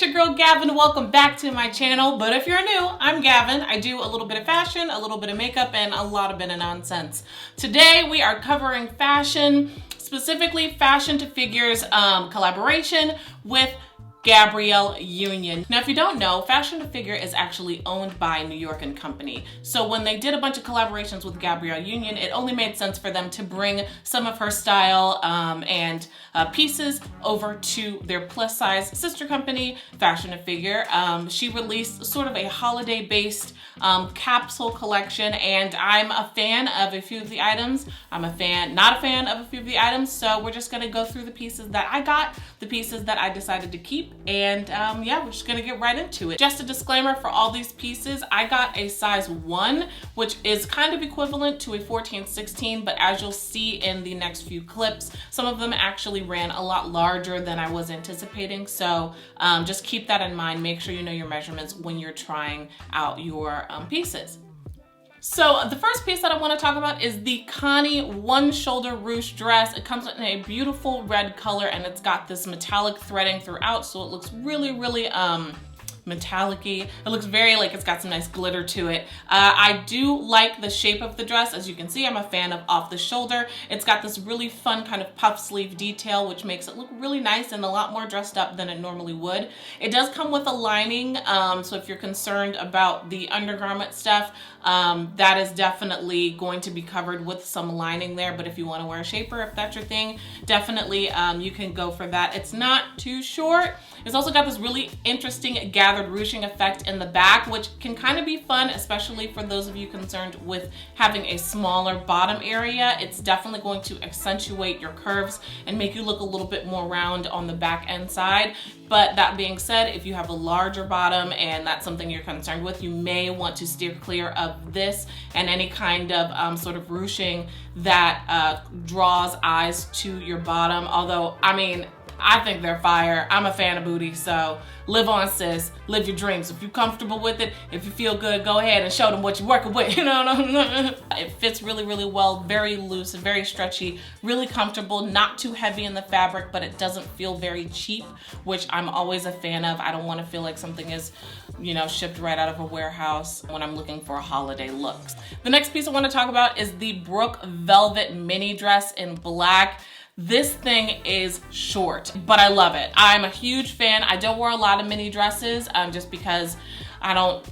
your girl Gavyn. Welcome back to my channel. But if you're new, I'm Gavyn. I do a little bit of fashion, a little bit of makeup, and a lot of bit of nonsense. Today we are covering fashion, specifically fashion to figures collaboration with Gabrielle Union. Now, if you don't know, Fashion to Figure is actually owned by New York & Company. So when they did a bunch of collaborations with Gabrielle Union, it only made sense for them to bring some of her style and pieces over to their plus size sister company, Fashion to Figure. She released sort of a holiday-based capsule collection, and I'm a fan of a few of the items. I'm not a fan of a few of the items, so we're just gonna go through the pieces that I got, the pieces that I decided to keep, and yeah, we're just gonna get right into it. Just a disclaimer for all these pieces, I got a size 1, which is kind of equivalent to a 14-16, but as you'll see in the next few clips, some of them actually ran a lot larger than I was anticipating, so just keep that in mind. Make sure you know your measurements when you're trying out your pieces. So the first piece that I want to talk about is the Connie one-shoulder ruche dress. It comes in a beautiful red color, and it's got this metallic threading throughout, so it looks really, really metallic-y. It looks very like it's got some nice glitter to it. I do like the shape of the dress. As you can see, I'm a fan of off the shoulder. It's got this really fun kind of puff sleeve detail, which makes it look really nice and a lot more dressed up than it normally would. It does come with a lining, so if you're concerned about the undergarment stuff, that is definitely going to be covered with some lining there, but if you want to wear a shaper, if that's your thing, definitely you can go for that. It's not too short. It's also got this really interesting gathered ruching effect in the back, which can kind of be fun, especially for those of you concerned with having a smaller bottom area. It's definitely going to accentuate your curves and make you look a little bit more round on the back end side. But that being said, if you have a larger bottom and that's something you're concerned with, you may want to steer clear of this and any kind of sort of ruching that draws eyes to your bottom. Although, I mean, I think they're fire. I'm a fan of booty, so live on, sis. Live your dreams. If you're comfortable with it, if you feel good, go ahead and show them what you're working with. You know, it fits really, really well. Very loose, very stretchy, really comfortable, not too heavy in the fabric, but it doesn't feel very cheap, which I'm always a fan of. I don't want to feel like something is, you know, shipped right out of a warehouse when I'm looking for a holiday look. The next piece I want to talk about is the Brooke velvet mini dress in black. This thing is short, but I love it. I'm a huge fan. I don't wear a lot of mini dresses just because I don't.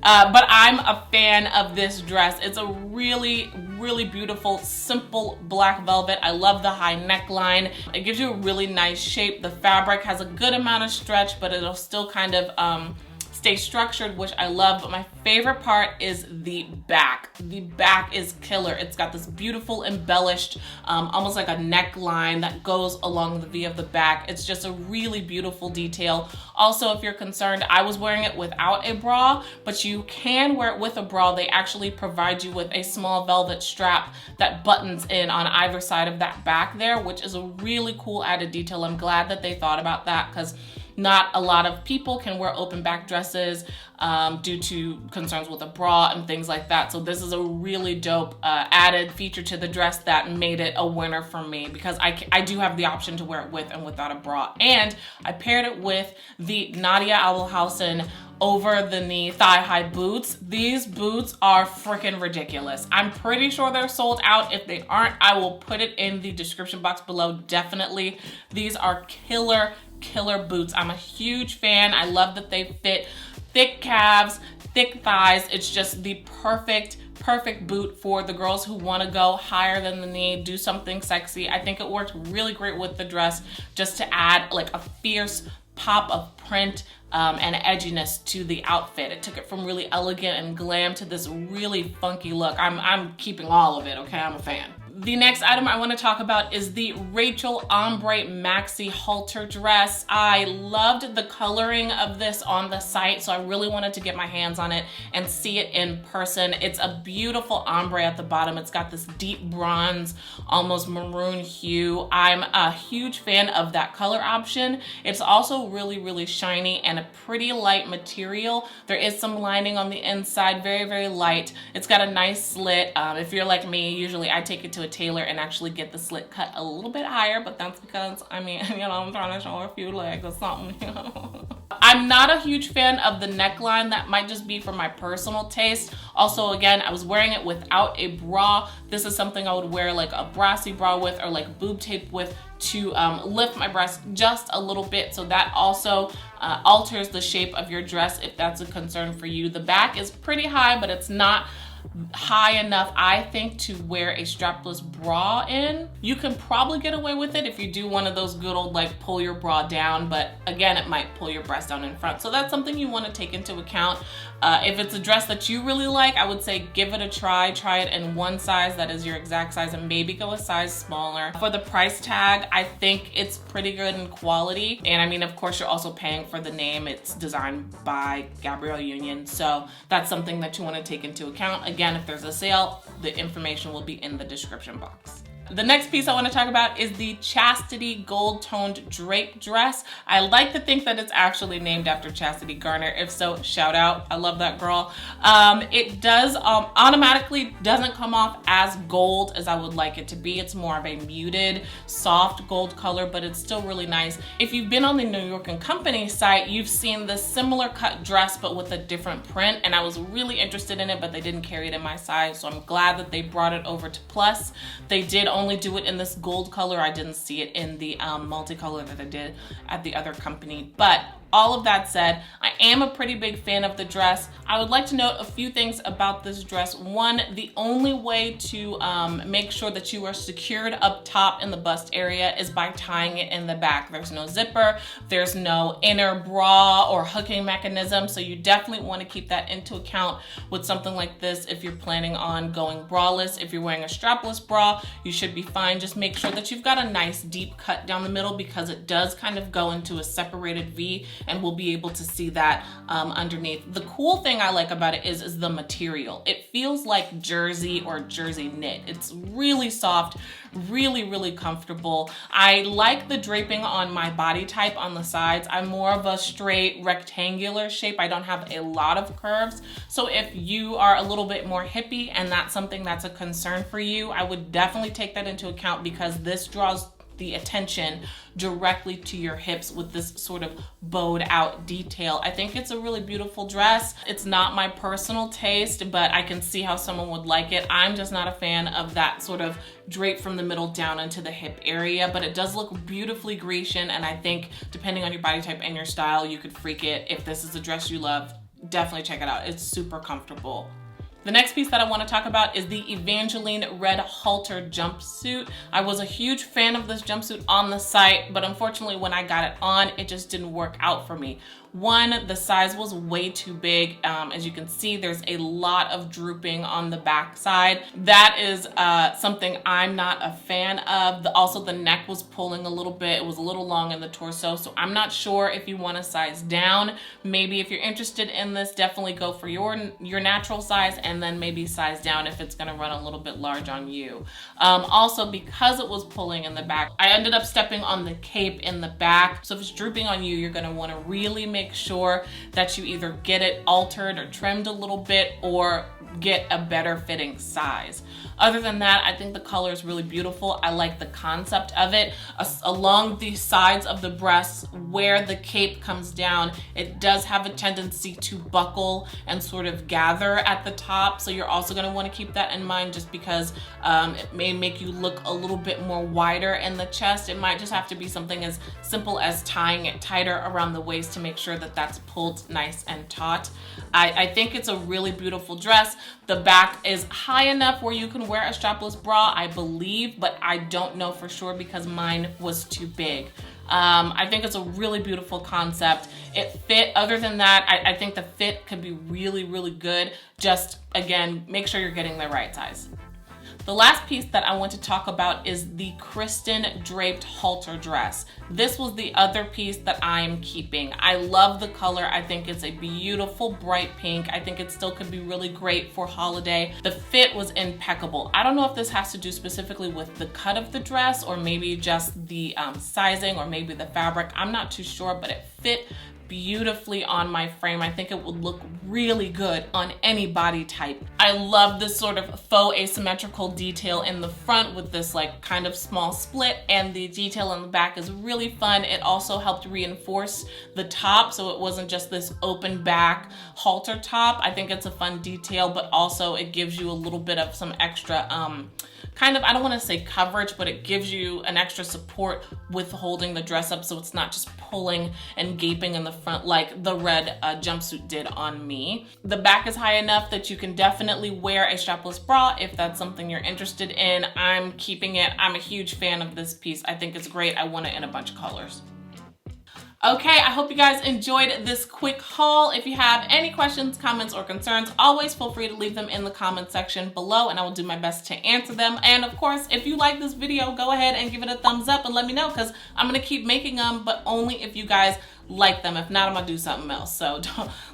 But I'm a fan of this dress. It's a really, really beautiful, simple black velvet. I love the high neckline. It gives you a really nice shape. The fabric has a good amount of stretch, but it'll still kind of stay structured, which I love. But my favorite part is the back. The back is killer. It's got this beautiful embellished, almost like a neckline that goes along the V of the back. It's just a really beautiful detail. Also, if you're concerned, I was wearing it without a bra, but you can wear it with a bra. They actually provide you with a small velvet strap that buttons in on either side of that back there, which is a really cool added detail. I'm glad that they thought about that, because not a lot of people can wear open back dresses due to concerns with a bra and things like that. So this is a really dope added feature to the dress that made it a winner for me, because I do have the option to wear it with and without a bra. And I paired it with the Nadia Abelhausen over the knee thigh high boots. These boots are freaking ridiculous. I'm pretty sure they're sold out. If they aren't, I will put it in the description box below. Definitely. These are killer boots. I'm a huge fan. I love that they fit thick calves, thick thighs. It's just the perfect boot for the girls who want to go higher than the knee, do something sexy. I think it worked really great with the dress, just to add like a fierce pop of print and edginess to the outfit. It took it from really elegant and glam to this really funky look. I'm keeping all of it, okay? I'm a fan. The next item I want to talk about is the Rachel Ombre Maxi Halter dress. I loved the coloring of this on the site, so I really wanted to get my hands on it and see it in person. It's a beautiful ombre at the bottom. It's got this deep bronze, almost maroon hue. I'm a huge fan of that color option. It's also really, really shiny and a pretty light material. There is some lining on the inside, very, very light. It's got a nice slit. If you're like me, usually I take it to a tailor and actually get the slit cut a little bit higher, but that's because, I mean, you know, I'm trying to show a few legs or something, you know. I'm not a huge fan of the neckline. That might just be for my personal taste. Also, again, I was wearing it without a bra. This is something I would wear like a brassy bra with, or like boob tape with, to lift my breast just a little bit. So that also alters the shape of your dress if that's a concern for you. The back is pretty high, but it's not high enough, I think, to wear a strapless bra in. You can probably get away with it if you do one of those good old like pull your bra down, but again, it might pull your breast down in front. So that's something you want to take into account. If it's a dress that you really like, I would say give it a try. Try it in one size that is your exact size and maybe go a size smaller. For the price tag, I think it's pretty good in quality. And I mean, of course, you're also paying for the name. It's designed by Gabrielle Union. So that's something that you want to take into account. Again, if there's a sale, the information will be in the description box. The next piece I want to talk about is the Chastity gold toned drape dress. I like to think that it's actually named after Chastity Garner. If so, shout out. I love that girl. It does automatically doesn't come off as gold as I would like it to be. It's more of a muted, soft gold color, but it's still really nice. If you've been on the New York & Company site, you've seen this similar cut dress, but with a different print. And I was really interested in it, but they didn't carry it in my size. So I'm glad that they brought it over to Plus. They did only do it in this gold color. I didn't see it in the multicolor that I did at the other company. But all of that said, I am a pretty big fan of the dress. I would like to note a few things about this dress. One, the only way to make sure that you are secured up top in the bust area is by tying it in the back. There's no zipper, there's no inner bra or hooking mechanism, so you definitely want to keep that into account with something like this. If you're planning on going braless, if you're wearing a strapless bra, you should be fine. Just make sure that you've got a nice deep cut down the middle, because it does kind of go into a separated V, and we'll be able to see that underneath. The cool thing I like about it is the material. It feels like jersey or jersey knit. It's really soft, really, really comfortable. I like the draping on my body type on the sides. I'm more of a straight rectangular shape. I don't have a lot of curves. So if you are a little bit more hippie and that's something that's a concern for you, I would definitely take that into account, because this draws the attention directly to your hips with this sort of bowed out detail. I think it's a really beautiful dress. It's not my personal taste, but I can see how someone would like it. I'm just not a fan of that sort of drape from the middle down into the hip area, but it does look beautifully Grecian, and I think depending on your body type and your style, you could freak it. If this is a dress you love, definitely check it out. It's super comfortable. The next piece that I want to talk about is the Evangeline red halter jumpsuit. I was a huge fan of this jumpsuit on the site, but unfortunately when I got it on, it just didn't work out for me. One, the size was way too big. As you can see, there's a lot of drooping on the back side. That is something I'm not a fan of. Also, the neck was pulling a little bit. It was a little long in the torso, so I'm not sure if you want to size down. Maybe if you're interested in this, definitely go for your natural size, and then maybe size down if it's gonna run a little bit large on you. Also, because it was pulling in the back, I ended up stepping on the cape in the back. So if it's drooping on you, you're gonna wanna really make sure that you either get it altered or trimmed a little bit, or get a better fitting size. Other than that, I think the color is really beautiful. I like the concept of it. Along the sides of the breasts where the cape comes down, it does have a tendency to buckle and sort of gather at the top. So you're also gonna wanna keep that in mind, just because it may make you look a little bit more wider in the chest. It might just have to be something as simple as tying it tighter around the waist to make sure that that's pulled nice and taut. I think it's a really beautiful dress. The back is high enough where you can wear a strapless bra, I believe, but I don't know for sure because mine was too big. I think it's a really beautiful concept. It fit. Other than that, I think the fit could be really, really good. Just, again, make sure you're getting the right size. The last piece that I want to talk about is the Kristin draped halter dress. This was the other piece that I'm keeping. I love the color. I think it's a beautiful bright pink. I think it still could be really great for holiday. The fit was impeccable. I don't know if this has to do specifically with the cut of the dress or maybe just the sizing or maybe the fabric. I'm not too sure, but it fit beautifully on my frame. I think it would look really good on any body type. I love this sort of faux asymmetrical detail in the front with this like kind of small split, and the detail in the back is really fun. It also helped reinforce the top, so it wasn't just this open back halter top. I think it's a fun detail, but also it gives you a little bit of some extra kind of, I don't want to say coverage, but it gives you an extra support with holding the dress up so it's not just pulling and gaping in the front like the red jumpsuit did on me. The back is high enough that you can definitely wear a strapless bra if that's something you're interested in. I'm keeping it. I'm a huge fan of this piece. I think it's great. I want it in a bunch of colors. Okay, I hope you guys enjoyed this quick haul. If you have any questions, comments, or concerns, always feel free to leave them in the comment section below and I will do my best to answer them. And of course, if you like this video, go ahead and give it a thumbs up and let me know, because I'm gonna keep making them, but only if you guys like them. If not, I'm gonna do something else. So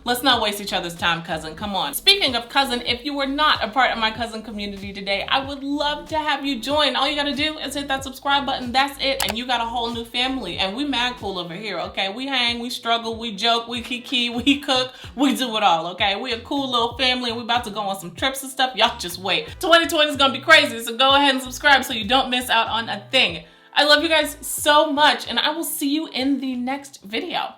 let's not waste each other's time, cousin. Come on. Speaking of cousin, if you were not a part of my cousin community today, I would love to have you join. All you gotta do is hit that subscribe button. That's it. And you got a whole new family. And we mad cool over here, okay? We hang, we struggle, we joke, we kiki, we cook, we do it all, okay? We a cool little family and we about to go on some trips and stuff. Y'all just wait. 2020 is gonna be crazy, so go ahead and subscribe so you don't miss out on a thing. I love you guys so much, and I will see you in the next video.